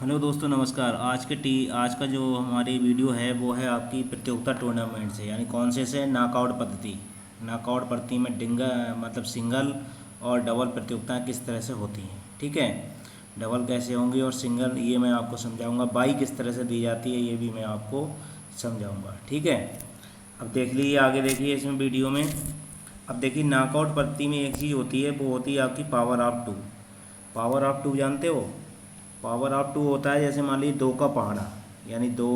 Hello दोस्तों, नमस्कार। आज का जो हमारी वीडियो है वो है आपकी प्रतियोगिता टूर्नामेंट से, यानी कौन से नॉकआउट पद्धति। नॉकआउट पद्धति में मतलब सिंगल और डबल प्रतियोगिताएं किस तरह से होती हैं, ठीक है। डबल कैसे होंगी और सिंगल ये मैं आपको समझाऊंगा। बाई किस तरह से दी जाती है ये भी मैं आपको समझाऊंगा, ठीक है। अब देख लीजिए, आगे देखिए इसमें वीडियो में। अब देखिए, नॉकआउट पद्धति में एक चीज़ होती है, वो होती है आपकी power of two. Power of two जानते हो? पावर ऑफ टू होता है, जैसे मान लीजिए दो का पहाड़ा, यानी 2,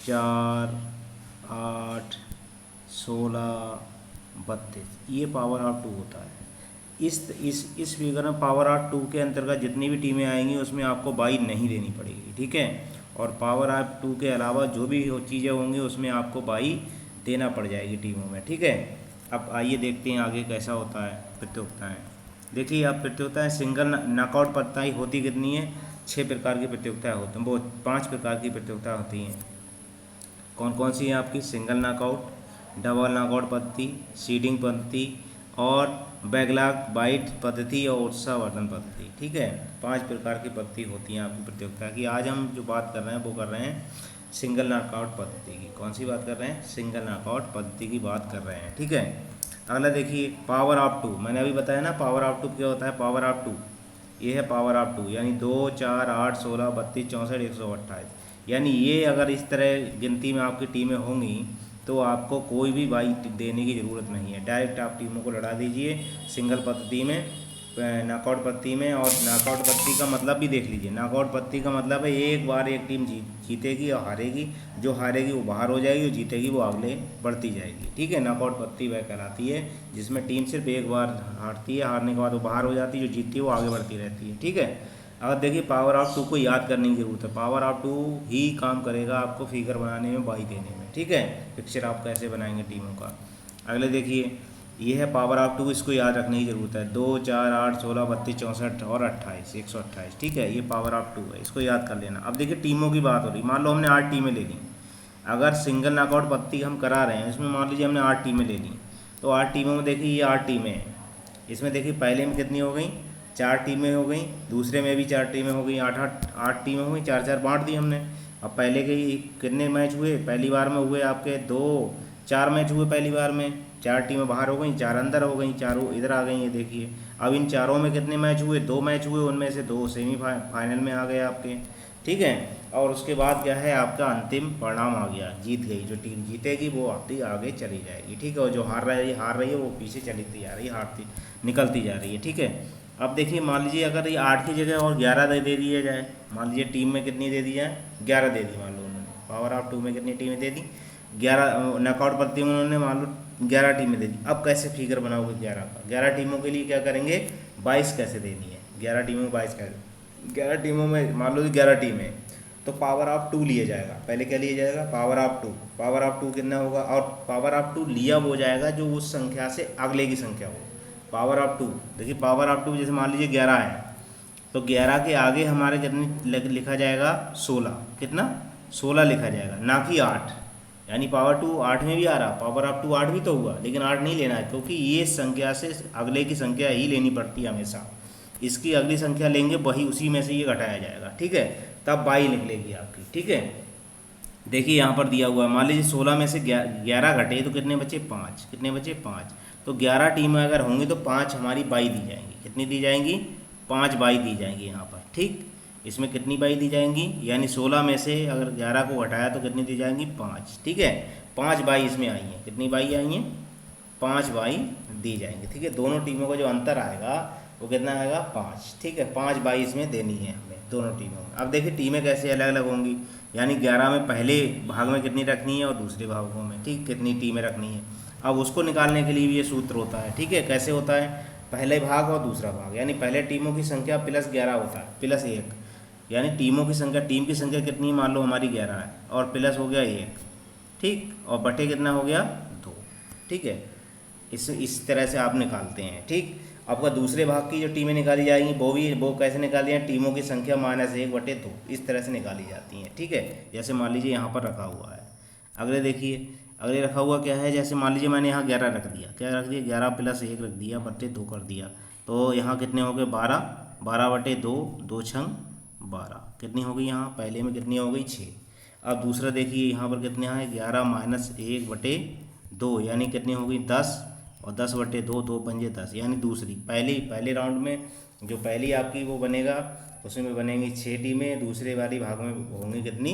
4, 8, 16, 32, ये पावर ऑफ टू होता है। इस फिगर में पावर ऑफ टू के अंतर्गत जितनी भी टीमें आएंगी उसमें आपको बाई नहीं देनी पड़ेगी, ठीक है। और पावर ऑफ टू के अलावा जो भी चीज़ें होंगी उसमें आपको बाई देना पड़ जाएगी टीमों में, ठीक है। अब आइए देखते हैं आगे कैसा होता है प्रतियोगिताएँ। देखिए, आप प्रतियोगिताएं सिंगल नॉकआउट प्रतियोगिताएं होती कितनी है? 6 प्रकार की प्रतियोगिताएं होती हैं, वो 5 प्रकार की प्रतियोगिताएं होती हैं। कौन कौन सी है आपकी? सिंगल नॉकआउट, डबल नॉकआउट पद्धति, सीडिंग पद्धति और बैकलॉग बाइट पद्धति और उत्साहवर्धन पद्धति, ठीक है। 5 प्रकार की पद्धति होती हैं आपकी प्रतियोगिता की। आज हम जो बात कर रहे हैं वो कर रहे हैं सिंगल नॉकआउट पद्धति की। कौन सी बात कर रहे हैं? सिंगल नॉकआउट पद्धति की बात कर रहे हैं, ठीक है। अगला देखिए, पावर ऑफ टू। मैंने अभी बताया ना पावर ऑफ टू क्या होता है। पावर ऑफ टू ये है पावर ऑफ टू, यानी 2, 4, 8, 16, 32, 64, 128। यानी ये अगर इस तरह गिनती में आपकी टीमें होंगी तो आपको कोई भी बाई देने की ज़रूरत नहीं है, डायरेक्ट आप टीमों को लड़ा दीजिए सिंगल पद्धति में, नॉकआउट पद्धति में। और नॉकआउट पद्धति का मतलब भी देख लीजिए। नॉकआउट पद्धति का मतलब है एक बार एक टीम जीतेगी और हारेगी, जो हारेगी वो बाहर हो जाएगी, जो जीतेगी वो अगले बढ़ती जाएगी, ठीक है। नॉकआउट पद्धति वह कहलाती है जिसमें टीम सिर्फ एक बार हारती है, हारने के बाद वो बाहर हो जाती है, जो जीतती है वो आगे बढ़ती रहती है, ठीक है। अगर देखिए, पावर ऑफ टू को याद करने की ज़रूरत है। पावर ऑफ टू ही काम करेगा आपको फिगर बनाने में, बाई देने में, ठीक है। पिक्चर आप कैसे बनाएंगे टीमों का। अगले देखिए, ये है पावर ऑफ टू, इसको याद रखने की ज़रूरत है। 2, 4, 8, 16, 32, 64 और 28, 128, ठीक है। ये पावर ऑफ टू है, इसको याद कर लेना। अब देखिए, टीमों की बात हो रही। मान लो हमने 8 टीमें ले ली। अगर सिंगल नॉकआउट पद्धति हम करा रहे हैं, इसमें मान लीजिए हमने 8 टीमें ले ली, तो 8 टीमों में देखिए ये 8 टीमें हैं। इसमें देखिए पहले में कितनी हो गई? 4 टीमें हो गई। दूसरे में भी 4 टीमें हो गई। 8 टीमें हो गई, 4 4 बांट दी हमने। अब पहले के ही कितने मैच हुए? पहली बार में हुए आपके 4 मैच हुए पहली बार में। 4 टीमें बाहर हो गई, 4 अंदर हो गई, चारों इधर आ गई, ये देखिए। अब इन चारों में कितने मैच हुए? 2 मैच हुए, उनमें से 2 सेमीफाइनल में आ गए आपके, ठीक है। और उसके बाद क्या है, आपका अंतिम परिणाम आ गया, जीत गई। जो टीम जीतेगी वो आपकी आगे चली जाएगी, ठीक है। और जो हार रही है वो पीछे चलती जा रही है, हारती निकलती जा रही है, ठीक है। अब देखिए, मान लीजिए अगर ये 8 की जगह और 11 दे दिया जाए। मान लीजिए टीम में कितनी दे दी जाए? 11 दे दी मान लो उन्होंने। पावर ऑफ टू में कितनी टीमें दे दी? 11। नॉकआउट पद्धति में उन्होंने मान लो 11 टीमें दे दी। अब कैसे फिगर बनाओगे 11 का? 11 टीमों के लिए क्या करेंगे? 22 कैसे देनी है? 11 टीमों में 22 कैसे? 11 टीमों में मान लो कि 11 टीमें, तो पावर ऑफ टू लिया जाएगा। पहले क्या लिया जाएगा? Power of two. Power of two कितना होगा? और पावर ऑफ टू लिया वो जाएगा जो उस संख्या से अगले की संख्या हो। पावर ऑफ टू, देखिए पावर ऑफ टू जैसे मान लीजिए 11 है, तो 11 के आगे हमारे कितनी लिखा जाएगा? 16। कितना? 16 लिखा जाएगा, ना कि 8। यानी पावर टू 8 में भी आ रहा, पावर ऑफ टू 8 भी तो हुआ, लेकिन 8 नहीं लेना है, क्योंकि ये संख्या से अगले की संख्या ही लेनी पड़ती है हमेशा। इसकी अगली संख्या लेंगे, वही उसी में से ये घटाया जाएगा, ठीक है। तब 22 निकलेगी आपकी, ठीक है। देखिए यहाँ पर दिया हुआ है, मान लीजिए 16 में से 11 घटे तो कितने बचे? 5। कितने बचे? 5। तो 11 टीमें अगर होंगी तो 5 हमारी बाई दी जाएंगी। कितनी दी जाएंगी? 5 बाई दी जाएंगी यहाँ पर, ठीक। इसमें कितनी बाई दी जाएंगी? यानी 16 में से अगर 11 को घटाया तो कितनी दी जाएंगी? 5, ठीक है। 5 बाई इसमें आई हैं। कितनी बाई आई हैं? 5 बाई दी जाएंगी, ठीक है। दोनों टीमों का जो अंतर आएगा वो कितना आएगा? 5, ठीक है। 5 बाई इसमें देनी है हमें दोनों टीमों में। अब देखिए टीमें कैसे अलग अलग होंगी, यानी 11 में पहले भाग में कितनी रखनी है और दूसरे भागों में, ठीक, कितनी टीमें रखनी है। अब उसको निकालने के लिए भी ये सूत्र होता है, ठीक है। कैसे होता है? पहले भाग और दूसरा भाग, यानी पहले टीमों की संख्या प्लस 11 होता है, प्लस 1। यानी टीमों की संख्या, टीम की संख्या कितनी? मान लो हमारी 11 है, और प्लस हो गया 1, ठीक। और बटे कितना हो गया? 2, ठीक है। इस तरह से आप निकालते हैं, ठीक। आपका दूसरे भाग की जो टीमें निकाली जाएंगी वो कैसे निकाली जाए? टीमों की संख्या -1/2, इस तरह से निकाली जाती हैं, ठीक है। जैसे मान लीजिए यहाँ पर रखा हुआ है। अगले देखिए, अगले रखा हुआ क्या है? जैसे मान लीजिए मैंने यहाँ 11 रख दिया। क्या रख दिया? 11 + 1 रख दिया, बटे 2 कर दिया। तो यहाँ कितने हो गए? 12। 12/2, 2 छंग 12 कितनी हो गई, यहाँ पहले में कितनी हो गई 6। अब दूसरा देखिए यहाँ पर कितने है 11 माइनस 1/2 यानी कितनी हो गई 10, और 10/2 2 पंजे 10 यानी दूसरी पहले राउंड में जो पहली आपकी वो बनेगा उसमें बनेंगी 6 टीमें, दूसरे वाली भाग में होंगी कितनी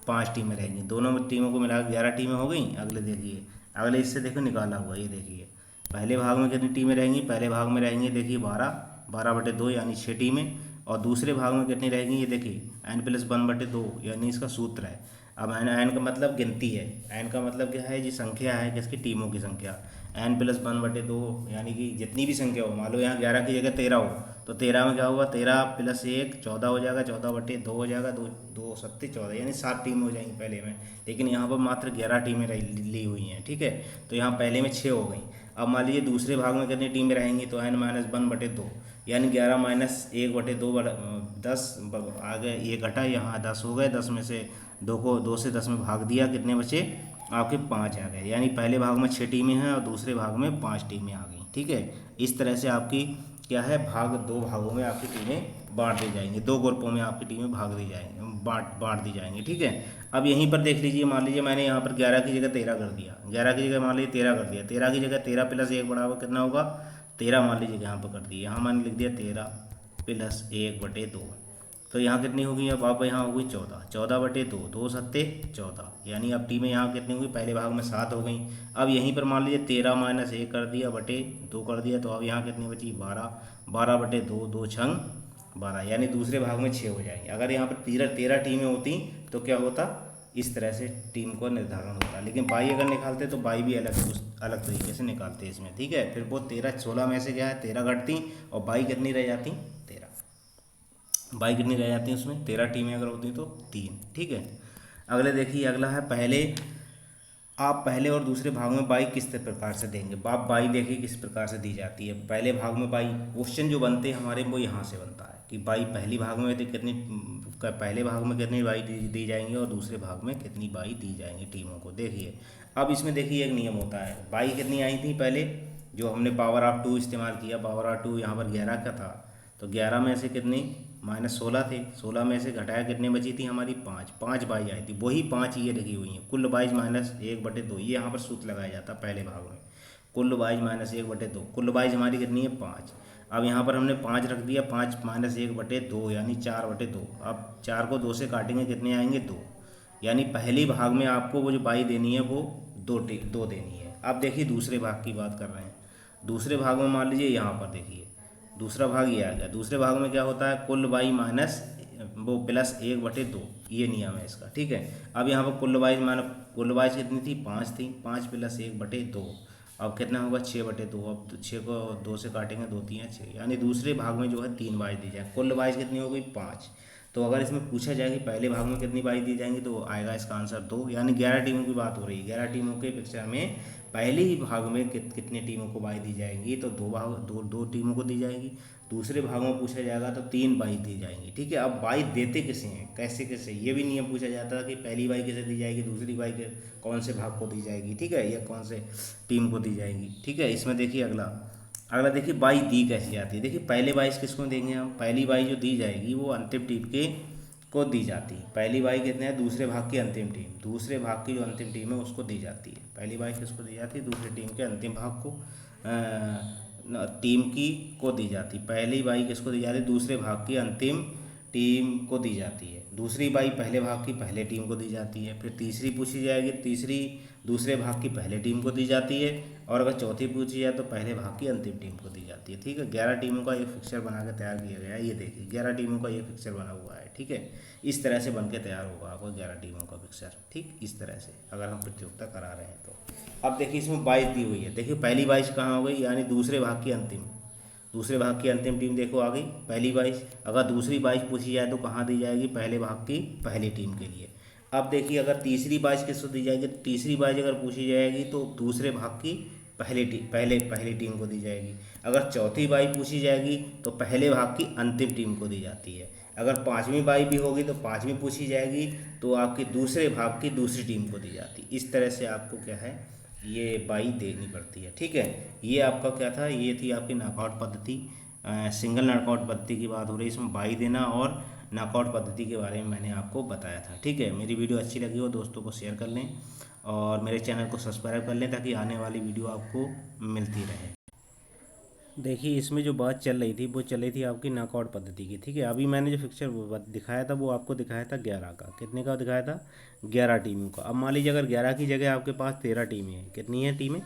5 टीमें रहेंगी, दोनों टीमों को मिला 11 टीमें हो गई। अगले देखिए अगले इससे देखो निकाला हुआ ये देखिए पहले भाग में कितनी टीमें रहेंगी, पहले भाग में रहेंगी देखिए 12/2 यानी 6 टीमें, और दूसरे भाग में कितनी रहेंगी ये देखिए n+1/2 यानी इसका सूत्र है। अब n का मतलब गिनती है, n का मतलब क्या है जी संख्या है किसकी टीमों की संख्या, n+1/2 यानी कि जितनी भी संख्या हो, मान लो यहाँ 11 की जगह 13 हो तो 13 में क्या होगा 13 + 1 14 हो जाएगा, 14/2 हो जाएगा, 2 7 14 यानी 7 टीमें हो जाएंगी पहले में, लेकिन यहाँ पर मात्र 11 टीमें ली हुई हैं। ठीक है, तो यहाँ पहले में 6 हो गई। अब मान लीजिए दूसरे भाग में कितनी टीमें रहेंगी तो n-1/2 यानी 11 - 1/2 10 आगे ये घटा, यहाँ 10 हो गए, 10 में से 2 से 10 में भाग दिया, कितने बचे आपके 5 आ गए, यानी पहले भाग में 6 टीमें हैं और दूसरे भाग में 5 टीमें आ गई। ठीक है, इस तरह से आपकी क्या है दो भागों में आपकी टीमें बांट दी जाएंगी, 2 ग्रुपों में आपकी टीमें भाग दी जाएंगी, बांट दी जाएंगी। ठीक है, अब यहीं पर देख लीजिए, मान लीजिए मैंने यहाँ पर 11 की जगह 13 कर दिया, 11 की जगह मान लीजिए 13 कर दिया, 13 की जगह 13 + 1 बराबर कितना होगा 13 मान लीजिए यहाँ पर कर दिया, यहाँ मैंने लिख दिया 13 + 1/2, तो यहाँ कितनी होगी अब आप यहाँ होगी 14, 14/2 2 7 14 यानी अब टीमें यहाँ कितनी हुई पहले भाग में 7 हो गई। अब यहीं पर मान लीजिए 13 - 1 कर दिया बटे 2 कर दिया, तो अब यहाँ कितनी बची 12, 12/2 2 छंग 12 यानी दूसरे भाग में 6 हो जाएंगे। अगर यहाँ पर 13 टीमें होती तो क्या होता इस तरह से टीम को निर्धारण होता, लेकिन बाई अगर निकालते तो बाई भी अलग तरीके से निकालते इसमें। ठीक है, फिर वो 13 16 में से क्या है 13 घटती और बाई कितनी रह जाती 13, बाई कितनी रह जाती है उसमें 13 टीमें अगर होती तो 3। ठीक है, अगले देखिए अगला है आप पहले और दूसरे भाग में बाई किस प्रकार से देंगे। आप बाई देखिए किस प्रकार से दी जाती है। पहले भाग में बाई क्वेश्चन जो बनते हैं हमारे वो यहाँ से बनता है कि बाई पहली भाग में कितनी पहले भाग में कितनी बाई दी जाएंगी और दूसरे भाग में कितनी बाई दी जाएंगी टीमों को। देखिए अब इसमें देखिए एक नियम होता है, बाई कितनी आई थी पहले जो हमने पावर ऑफ 2 इस्तेमाल किया, पावर ऑफ 2 यहाँ पर 11 का था, तो 11 में से कितनी -16 थे, 16 में से घटाया कितने बची थी हमारी 5 बाई आई थी, वही 5 ये लिखी हुई हैं कुल बाई -1/2, ये यहाँ पर सूत्र लगाया जाता है पहले भाग में कुल बाई -1/2, कुल बाई हमारी कितनी है 5। अब यहाँ पर हमने 5 रख दिया, 5 - 1/2 यानी 4/2, अब 4 को 2 से काटेंगे कितने आएंगे 2, यानी पहली भाग में आपको वो जो बाई देनी है वो 2 देनी है। अब देखिए दूसरे भाग की बात कर रहे हैं, दूसरे भाग में मान लीजिए यहाँ पर देखिए दूसरा भाग ये आ गया, दूसरे भाग में क्या होता है कुल बाई माइनस वो +1/2, ये नियम है इसका। ठीक है, अब यहाँ पर कुल बाई कितनी थी 5 थी, 5 + 1/2, अब कितना होगा 6/2, अब तो 6 को 2 से काटेंगे 2 3 6, यानी दूसरे भाग में जो है 3 बाई दी जाए, कुल बाई कितनी हो गई 5। तो अगर इसमें पूछा जाए कि पहले भाग में कितनी बाई दी जाएंगी तो आएगा इसका आंसर 2, यानी 11 टीमों की बात हो रही है। 11 टीमों के पिक्चर में पहले ही भाग में कितने टीमों को बाई दी जाएंगी तो दो टीमों को दी जाएगी, दूसरे भाग में पूछा जाएगा तो 3 बाई दी जाएंगी। ठीक है, अब बाई देते किसे हैं कैसे ये भी नियम पूछा जाता है कि पहली बाई किसे दी जाएगी, दूसरी बाई के कौन से भाग को दी जाएगी, ठीक है, या कौन से टीम को दी जाएगी। ठीक है, इसमें देखिए अगला देखिए बाई दी कैसे जाती है। देखिए पहले बाई किसको देंगे हम, पहली बाई जो दी जाएगी वो अंतिम टीम को दी जाती है। पहली बाई कितने है दूसरे भाग की अंतिम टीम, दूसरे भाग की जो अंतिम टीम है उसको दी जाती है। पहली बाई किसको दी जाती है दूसरी टीम के अंतिम भाग को टीम को दी जाती है। पहली बाई किसको दी जाती है दूसरे भाग की अंतिम टीम को दी जाती है, दूसरी बाई पहले भाग की पहले टीम को दी जाती है, फिर तीसरी पूछी जाएगी तीसरी दूसरे भाग की पहले टीम को दी जाती है, और अगर चौथी पूछी जाए तो पहले भाग की अंतिम टीम को दी जाती है। ठीक है, 11 टीमों का एक फिक्सर बना के तैयार किया गया है, ये देखिए 11 टीमों का ये फिक्सर बना हुआ है। ठीक है, इस तरह से बन के तैयार होगा आपको 11 टीमों का फिक्सर, ठीक इस तरह से अगर हम प्रतियोगिता करा रहे हैं तो। अब देखिए इसमें 22 दी हुई है, देखिए पहली 22 कहाँ हो गई यानी दूसरे भाग की अंतिम टीम देखो आ गई पहली 22। अगर दूसरी 22 पूछी जाए तो कहाँ दी जाएगी पहले भाग की पहली टीम के लिए। अब देखिए अगर तीसरी 22 किसको दी जाएगी, तीसरी 22 अगर पूछी जाएगी तो दूसरे भाग की पहली टीम को दी जाएगी। अगर चौथी 22 पूछी जाएगी तो पहले भाग की अंतिम टीम को दी जाती है। अगर पाँचवीं 22 भी होगी तो पाँचवीं पूछी जाएगी तो आपकी दूसरे भाग की दूसरी टीम को दी जाती है। इस तरह से आपको क्या है ये बाई देनी पड़ती है। ठीक है, ये आपका क्या था, ये थी आपकी नॉकआउट पद्धति, सिंगल नॉकआउट पद्धति की बात हो रही है। इसमें बाई देना और नॉकआउट पद्धति के बारे में मैंने आपको बताया था। ठीक है, मेरी वीडियो अच्छी लगी हो दोस्तों को शेयर कर लें और मेरे चैनल को सब्सक्राइब कर लें ताकि आने वाली वीडियो आपको मिलती रहे। देखिए इसमें जो बात चल रही थी वो चल रही थी आपकी नॉकआउट पद्धति की। ठीक है, अभी मैंने जो फिक्सचर दिखाया था वो आपको दिखाया था 11 का। कितने का दिखाया था? 11 टीमों का। अब मान लीजिए अगर 11 की जगह आपके पास 13 टीमें हैं। कितनी है टीमें?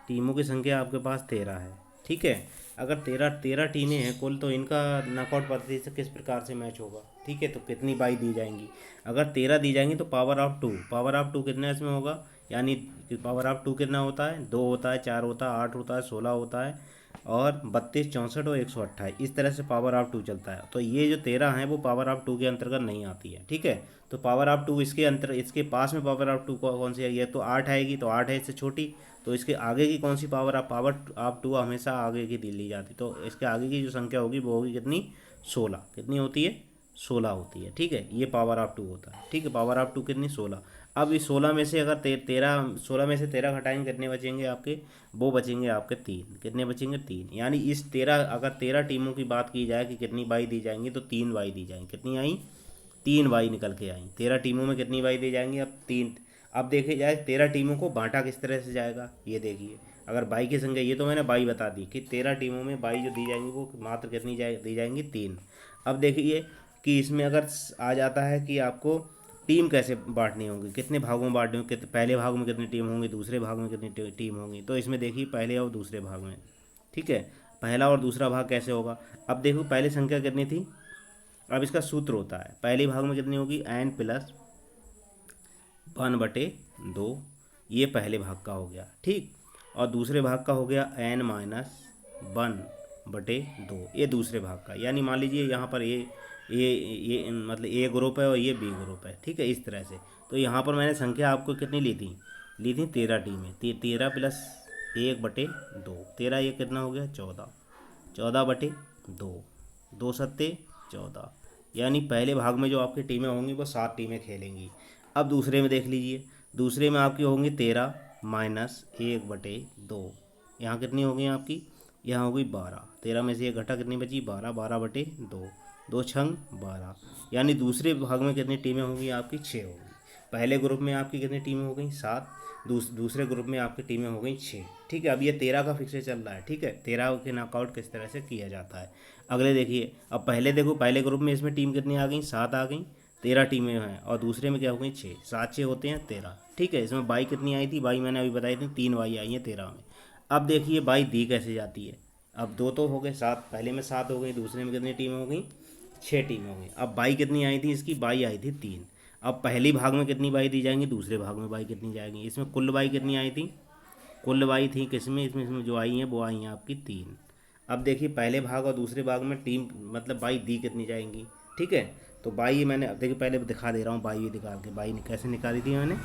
टीमों की संख्या आपके पास 13 है। ठीक है, अगर 13 टीमें हैं कुल, तो इनका नॉकआउट पद्धति से किस प्रकार से मैच होगा? ठीक है, तो कितनी बाई दी जाएंगी? अगर 13 दी जाएंगी तो पावर ऑफ 2, पावर ऑफ 2 कितना इसमें होगा? यानी पावर ऑफ 2 कितना होता है? 2 होता है, 4 होता है, 8 होता है, 16 होता है और 32, 64 और 128, इस तरह से पावर ऑफ 2 चलता है। तो ये जो 13 हैं वो पावर ऑफ 2 के अंतर्गत नहीं आती है। ठीक है, तो पावर ऑफ 2 इसके पास में पावर ऑफ 2 कौन सी आई है? तो 8 आएगी, तो 8 है इससे छोटी। तो इसके आगे की कौन सी पावर ऑफ 2 हमेशा आगे की ली जाती, तो इसके आगे की जो संख्या होगी वो होगी कितनी? 16। कितनी होती है? 16 होती है। ठीक है, ये पावर ऑफ 2 होता है। ठीक है, पावर ऑफ 2 कितनी? 16। अब इस 16 में से अगर 16 में से 13 घटाएंगे, कितने बचेंगे आपके? वो बचेंगे आपके 3। कितने बचेंगे? 3। यानी इस 13, अगर 13 टीमों की बात की जाए कि कितनी बाई दी जाएंगी, तो 3 बाई दी जाएंगी। कितनी आई? 3 बाई निकल के आई। 13 टीमों में कितनी बाई दी जाएंगी? अब 3। अब देखे जाए 13 टीमों को बांटा किस तरह से जाएगा, ये देखिए। अगर बाई की संख्या, ये तो मैंने बाई बता दी कि 13 टीमों में बाई जो दी जाएंगी वो मात्र कितनी दी जाएंगी? 3। अब देखिए कि इसमें अगर आ जाता है कि आपको टीम कैसे बांटनी होगी, कितने भागों में बांटनी होगी, पहले भाग में कितनी टीम होंगी, दूसरे भाग में कितनी टीम होंगी। तो इसमें देखिए पहले और दूसरे भाग में। ठीक है, पहला और दूसरा भाग कैसे होगा? अब देखो पहले संख्या कितनी थी। अब इसका सूत्र होता है, पहले भाग में कितनी होगी? n+1/2। ये पहले भाग का हो गया। ठीक, और दूसरे भाग का हो गया n-1/2। ये दूसरे भाग का, यानी मान लीजिए यहाँ पर ये मतलब ए ग्रुप है और ये बी ग्रुप है। ठीक है, इस तरह से। तो यहाँ पर मैंने संख्या आपको कितनी ली थी? 13 टीमें। 13+1/2, 13 ये कितना हो गया? 14। 14/2, 2 सत्ते 14। यानी पहले भाग में जो आपकी टीमें होंगी वो 7 टीमें खेलेंगी। अब दूसरे में देख लीजिए, दूसरे में आपकी होंगी 13-1/2। यहाँ कितनी हो गई आपकी? यहाँ हो गई 12। 13 में से एक घटा, कितनी बची? 12। 12/2, 2 छंग 12। यानी दूसरे भाग में कितनी टीमें होंगी आपकी? 6 होंगी। पहले ग्रुप में आपकी कितनी टीमें हो गई? 7। दूसरे ग्रुप में आपकी टीमें हो गई 6। ठीक है, अब ये 13 का फिक्सर चल रहा है। ठीक है, 13 के नॉकआउट किस तरह से किया जाता है। अगले देखिए, अब पहले देखो, पहले ग्रुप में इसमें टीम कितनी आ गई? 7 आ गई। 13 टीमें हैं और दूसरे में क्या हो गई? 6। 7 6 होते हैं 13। ठीक है, इसमें बाई कितनी आई थी? बाई मैंने अभी बताई थी, 3 बाई आई हैं 13 में। अब देखिए बाई दी कैसे जाती है। अब 2 तो हो गए, 7 पहले में 7 हो गई, दूसरे में कितनी टीम हो गई? 6 टीम हो गई। अब बाई कितनी आई थी इसकी? बाई आई थी 3। अब पहली भाग में कितनी बाई दी जाएंगी? दूसरे भाग में बाई कितनी जाएंगी? इसमें कुल बाई कितनी आई थी? कुल बाई थी किसमें? इसमें जो आई हैं वो आई हैं आपकी 3। अब देखिए पहले भाग और दूसरे भाग में टीम मतलब बाई दी कितनी जाएंगी। ठीक है, तो बाई मैंने अब देखिए पहले दिखा दे रहा हूँ बाई निकाल के। बाई कैसे निकाली थी मैंने?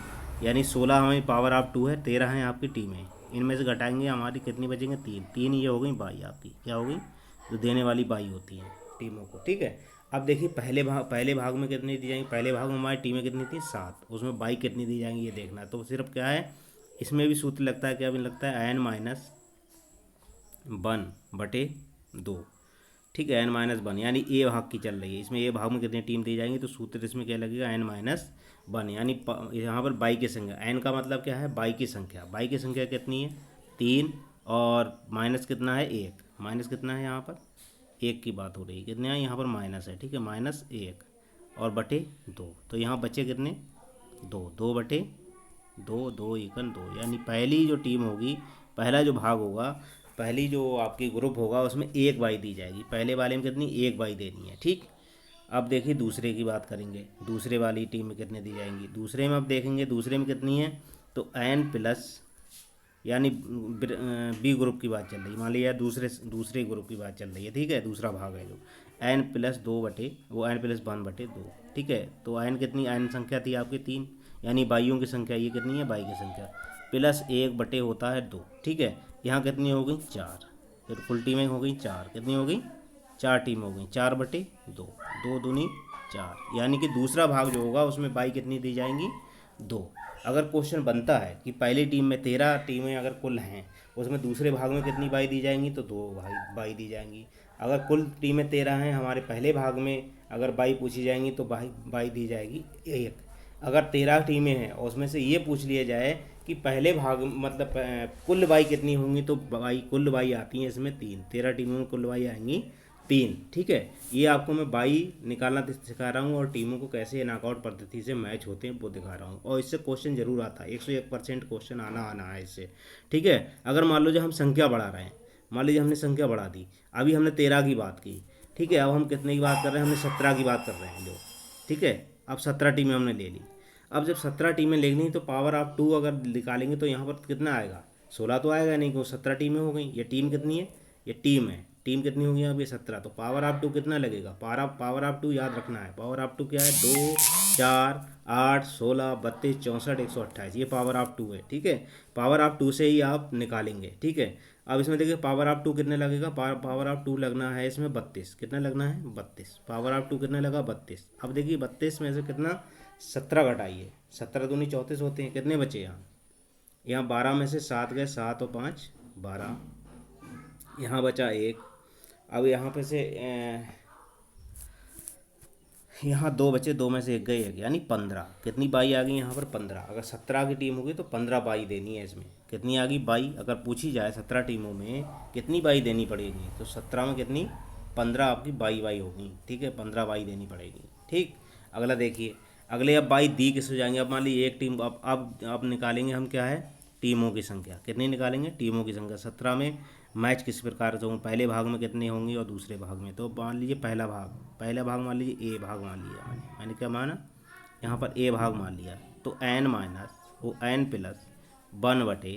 यानी 16 हमारी पावर ऑफ 2 है, 13 हैं आपकी टीमें। इनमें से घटाएंगे हमारी कितनी बचेंगे? 3। 3 ये हो गई बाई आपकी। क्या हो गई? जो देने वाली बाई होती हैं टीमों को। ठीक है, अब देखिए पहले भाग में कितनी दी जाएंगी? पहले भाग में हमारी टीमें कितनी थी? 7। उसमें बाई कितनी दी जाएंगी ये देखना है। तो सिर्फ क्या है, इसमें भी सूत्र लगता है, क्या भी लगता है? n-1/2। ठीक है, n-1 यानी ए भाग की चल रही है। इसमें ए भाग में कितनी टीम दी जाएंगी? तो सूत्र इसमें क्या लगेगा? n-1 यानी यहाँ पर बाई की संख्या। n का मतलब क्या है? बाई की संख्या। बाई की संख्या कितनी है? 3। और माइनस कितना है? 1। माइनस कितना है यहाँ पर? 1 की बात हो रही है। कितने हैं यहाँ पर? माइनस है। ठीक है, -1 और बटे 2। तो यहाँ बचे कितने? 2। 2/2, 2 एकन 2। यानी पहली जो टीम होगी, पहला जो भाग होगा, पहली जो आपकी ग्रुप होगा उसमें 1 बाई दी जाएगी। पहले वाले में कितनी? 1 बाई देनी है। ठीक, अब देखिए दूसरे की बात करेंगे। दूसरे वाली टीम में कितने दी जाएंगी? दूसरे में अब देखेंगे दूसरे में कितनी है। तो n+ यानी बी ग्रुप की बात चल रही है। मान लिया दूसरे ग्रुप की बात चल रही है। ठीक है, दूसरा भाग है जो n+1/2। ठीक है, तो n कितनी? n संख्या थी आपकी 3, यानी बाइयों की संख्या ये कितनी है? बाई की संख्या +1/2 होता है 2। ठीक है, यहाँ कितनी हो गई? 4। फिर फुल टीमें हो गई 4। कितनी हो गई? 4 टीम हो गई। 4/2, 2 दूनी 4। यानी कि दूसरा भाग जो होगा उसमें बाई कितनी दी जाएंगी? 2। अगर क्वेश्चन बनता है कि पहली टीम में 13 टीमें अगर कुल हैं, उसमें दूसरे भाग में कितनी बाई दी जाएंगी? तो 2 बाई दी जाएंगी। अगर कुल टीमें 13 हैं, हमारे पहले भाग में अगर बाई पूछी जाएंगी तो बाई बाई दी जाएगी 1। अगर 13 टीमें हैं और उसमें से ये पूछ लिया जाए कि पहले भाग मतलब कुल बाई कितनी होंगी, तो बाई कुल बाई आती है इसमें 3। 13 टीमों में कुल बाई आएंगी 3। ठीक है, ये आपको मैं बाई निकालना सिखा रहा हूँ और टीमों को कैसे नॉकआउट पद्धति से मैच होते हैं वो दिखा रहा हूँ। और इससे क्वेश्चन जरूर आता है, 101% क्वेश्चन आना है इससे। ठीक है, अगर मान लो जो हम संख्या बढ़ा रहे हैं, मान लीजिए हमने संख्या बढ़ा दी, अभी हमने 13 की बात की। ठीक है, अब हम कितने की बात कर रहे हैं, हमने 17 की बात कर रहे हैं जो। ठीक है, अब 17 टीमें हमने ले ली। अब जब 17 टीमें लेनी तो पावर ऑफ 2 अगर निकालेंगे तो यहाँ पर कितना आएगा, 16 तो आएगा नहीं, क्योंकि 17 टीमें हो गई। ये टीम कितनी है, ये टीम है, टीम कितनी होगी अब ये 17। तो पावर ऑफ 2 कितना लगेगा, पावर ऑफ 2 याद रखना है, पावर ऑफ 2 क्या है, 2 4 8 16 32 64 128, ये पावर ऑफ 2 है। ठीक है, पावर ऑफ 2 से ही आप निकालेंगे। ठीक है, अब इसमें देखिए पावर ऑफ 2 कितने लगेगा, पावर ऑफ 2 लगना है इसमें 32। कितना लगना है, 32। पावर ऑफ 2 कितने लगा, 32। अब देखिए 32 में से कितना, 17 घटाइए, 17 दूनी 34 होते हैं, कितने बचे यहाँ, यहाँ 12 में से 7 गए, 7 और 5 12, यहाँ बचा 1। अब यहाँ पे से यहाँ 2 बचे, 2 में से 1 गई, 1 यानी 15। कितनी बाई आ गई यहाँ पर, 15। अगर 17 की टीम होगी तो 15 बाई देनी है इसमें। कितनी आ गई बाई, अगर पूछी जाए 17 टीमों में कितनी बाई देनी पड़ेगी, तो 17 में कितनी, 15 आपकी बाई होगी। ठीक है, 15 बाई देनी पड़ेगी। ठीक, अगला देखिए, अगले अब बाई दी किस हो जाएंगे। अब मान लीजिए एक टीम, अब निकालेंगे हम क्या है, टीमों की संख्या। कितनी निकालेंगे, टीमों की संख्या। 17 में मैच किस प्रकार से होंगे, पहले भाग में कितने होंगे और दूसरे भाग में। तो मान लीजिए पहला भाग मान लीजिए ए भाग मान लिया मैंने क्या माना, यहाँ पर ए भाग मान लिया। तो एन माइनस वो एन प्लस 1 बटे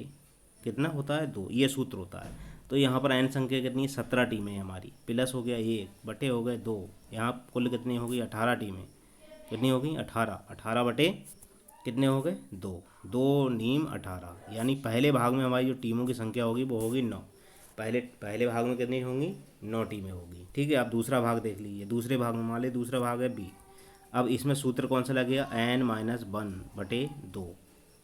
कितना होता है, 2, ये सूत्र होता है। तो यहाँ पर एन संख्या कितनी है, 17 टीमें हमारी, प्लस हो गया 1 बटे हो गए 2, यहाँ कुल कितनी होगी, 18 टीमें। कितनी होगी, 18। 18 बटे कितने हो गए, 2, 2 नीम 18, यानी पहले भाग में हमारी जो टीमों की संख्या होगी वो होगी 9। पहले भाग में कितनी होंगी, 9 टीमें होगी। ठीक है, अब दूसरा भाग देख लीजिए। दूसरे भाग में मान लीजिए दूसरा भाग है बी। अब इसमें सूत्र कौन सा लगेगा, एन माइनस 1 बटे 2।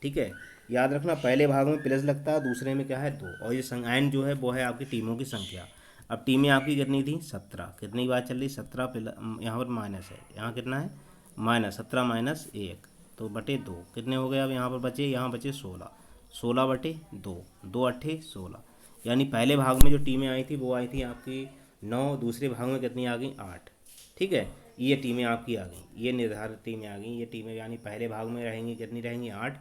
ठीक है, याद रखना पहले भाग में प्लस लगता है, दूसरे में क्या है 2, और ये एन जो है वो है आपकी टीमों की संख्या। अब टीमें आपकी कितनी थी, 17। कितनी की बात चल रही, 17 यहाँ पर माइनस है, यहाँ कितना है माइनस, 17 माइनस 1 तो बटे 2। कितने हो गए अब यहाँ पर बचे, यहाँ बचे 16। 16 बटे 2, 2 अट्ठे 16, यानी पहले भाग में जो टीमें आई थी वो आई थी आपकी 9, दूसरे भाग में कितनी आ गई, 8। ठीक है, ये टीमें आपकी आ गई, ये निर्धारित टीमें आ गई। ये टीमें यानी पहले भाग में रहेंगी कितनी रहेंगी, 8।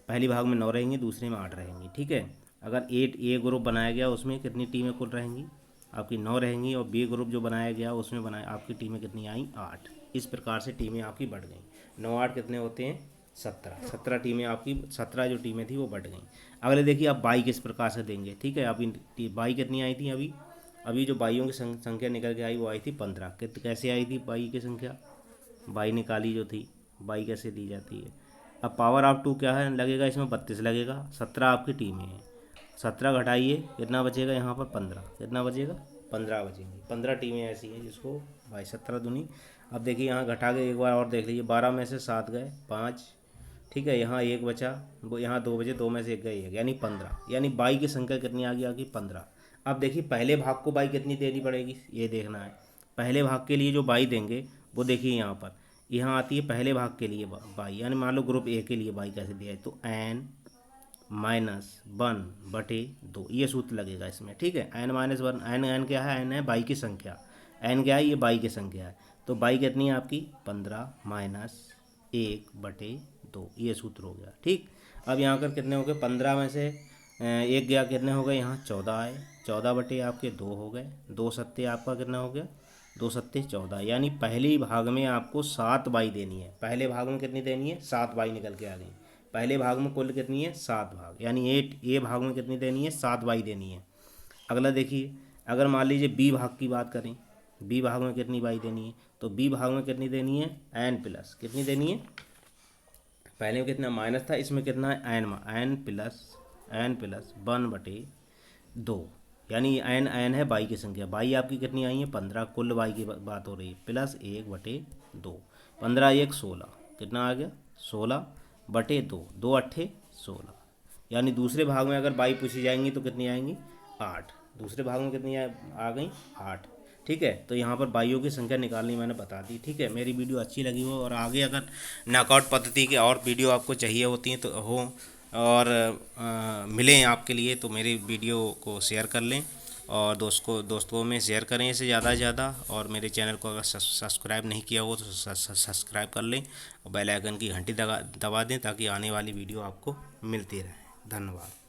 पहले भाग में 9 रहेंगी, दूसरे में 8 रहेंगी। ठीक है, अगर ए ग्रुप बनाया गया उसमें कितनी टीमें कुल रहेंगी, आपकी 9 रहेंगी, और बी ग्रुप जो बनाया गया उसमें आपकी टीमें कितनी आई, 8। इस प्रकार से टीमें आपकी बढ़ गई। 9 8 कितने होते हैं, 17। 17 टीमें आपकी, 17 जो टीमें थी वो बढ़ गई। अगले देखिए आप बाई किस प्रकार से देंगे। ठीक है, अभी बाई कितनी आई थी, अभी जो बाइयों की संख्या निकल के आई वो आई थी 15। कैसे आई थी बाई की संख्या, बाई निकाली जो थी, बाई कैसे दी जाती है। अब पावर ऑफ 2 क्या है लगेगा, इसमें 32 लगेगा। 17 आपकी टीमें हैं, 17 घटाइए कितना बचेगा, यहाँ पर 15। कितना बचेगा, 15 बचेंगी। 15 टीमें ऐसी हैं जिसको भाई 17 दूनी। अब देखिए यहाँ घटा के एक बार और देख लीजिए, 12 में से 7 गए, 5। ठीक है, यहाँ 1 बचा, वो यहाँ 2 बचे, 2 में से 1 गए 1, यानी 15। यानी बाई की संख्या कितनी आ गई 15। अब देखिए पहले भाग को बाई कितनी देनी पड़ेगी, ये देखना है। पहले भाग के लिए जो बाई देंगे वो देखिए यहाँ पर, यहाँ आती है पहले भाग के लिए बाई, यानी मान लो ग्रुप ए के लिए बाई कैसे दिया है, तो एन माइनस 1 बटे 2, ये सूत्र लगेगा इसमें। ठीक है, एन माइनस 1, एन क्या है, एन है बाई की संख्या, एन क्या है, ये बाई की संख्या है। तो बाई कितनी है आपकी, 15 माइनस 1 बटे 2, ये सूत्र हो गया। ठीक, अब यहाँ कर कितने हो गए, 15 में से 1 गया, कितने हो गए यहाँ 14 आए, 14 बटे आपके 2 हो गए। 2 सत्ते आपका कितना हो गया, 2 सत्ते 14, यानी पहले भाग में आपको 7 बाई देनी है। पहले भाग में कितनी देनी है, 7 बाई निकल के आ गई। पहले भाग में कुल कितनी है, 7 भाग, यानी ए भाग में कितनी देनी है, 7 बाई देनी है। अगला देखिए, अगर मान लीजिए बी भाग की बात करें, बी भाग में कितनी बाई देनी है, तो बी भाग में कितनी देनी है, एन प्लस कितनी देनी है, पहले में कितना माइनस था, इसमें कितना है एन प्लस 1 बटे 2, यानी एन है बाई की संख्या। बाई आपकी कितनी आई है, 15, कुल बाई की बात हो रही है, प्लस 1 बटे 2। 15 1 16, कितना आ गया 16 बटे 2, 2 अट्ठे 16, यानी दूसरे भाग में अगर बाई पूछी जाएंगी तो कितनी आएंगी, 8। दूसरे भाग में कितनी आ गई, 8। ठीक है। तो यहाँ पर बाइयों की संख्या निकालनी मैंने बता दी। ठीक है, मेरी वीडियो अच्छी लगी हो और आगे अगर नॉकआउट पद्धति के और वीडियो आपको चाहिए होती हैं तो हो और मिलें आपके लिए, तो मेरी वीडियो को शेयर कर लें और दोस्तों में शेयर करें इसे ज़्यादा से ज़्यादा। और मेरे चैनल को अगर सब्सक्राइब नहीं किया हो तो सब्सक्राइब कर लें और बेल आइकन की घंटी दबा दें ताकि आने वाली वीडियो आपको मिलती रहे। धन्यवाद।